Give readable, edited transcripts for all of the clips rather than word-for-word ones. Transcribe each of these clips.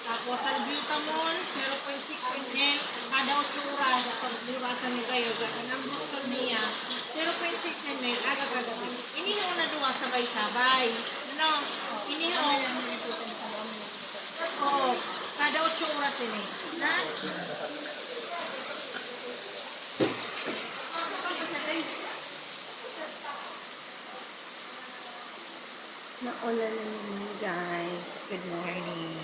Tapos, salbutamol, 0.6 ml, kada 8 oras, pagliwasan ni kayo, gano'n ang bukol niya, 0.6 ml, aga-aga. Inihaw na duwa sabay-sabay. Ano? Inihaw. Oo. Kada 8 oras ini. Na? Naulan na naman guys. Good morning.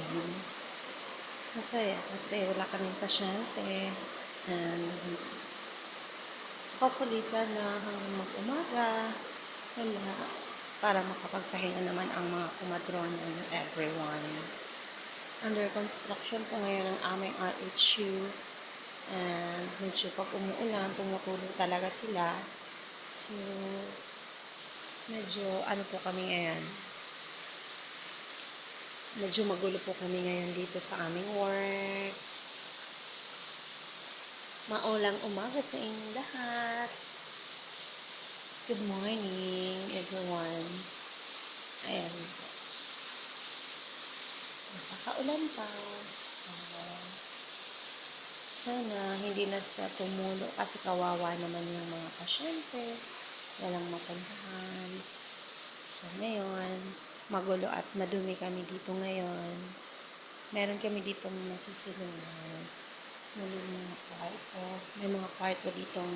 Masaya kasi wala kaming pasyente. And hopefully sana hanggang mag-umaga wala para makapagpahinga naman ang mga kumadron and everyone. Under construction po ngayon ang aming RHU and medyo pag umuulan tumutulong talaga sila. So medyo ano po kami ngayon, medyo magulo po kami ngayon dito sa aming work. Maulang umaga sa inyong lahat. Good morning, everyone. Ayan. Nakakaulan pa. So, sana hindi na sila tumulo kasi kawawa naman yung mga pasyente. Walang mapuntahan. So, ngayon, magulo at madumi kami dito ngayon. Meron kami dito nasisilungan. May mga kwarto. May mga kwarto ditong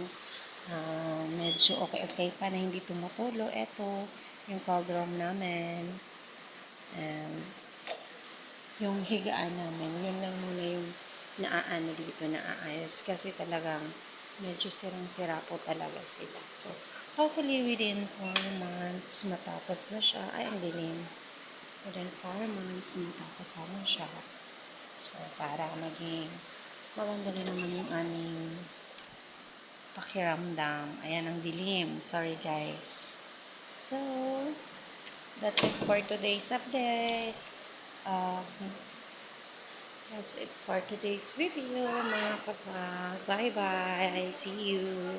medyo okay pa na hindi tumutulo. Ito, yung cauldron namin. And yung higaan namin, yun lang muna yung naaano dito, naaayos. Kasi talagang medyo sirang-sira po talaga sila. So, hopefully within 4 months, matapos na siya. Ay, ang dilim. Within 4 months, matapos na siya. So, para maging maganda rin naman yung aming pakiramdam. Ayan, ang dilim. Sorry, guys. So, that's it for today's update. That's it for today's video, mga kapag. Bye-bye. See you.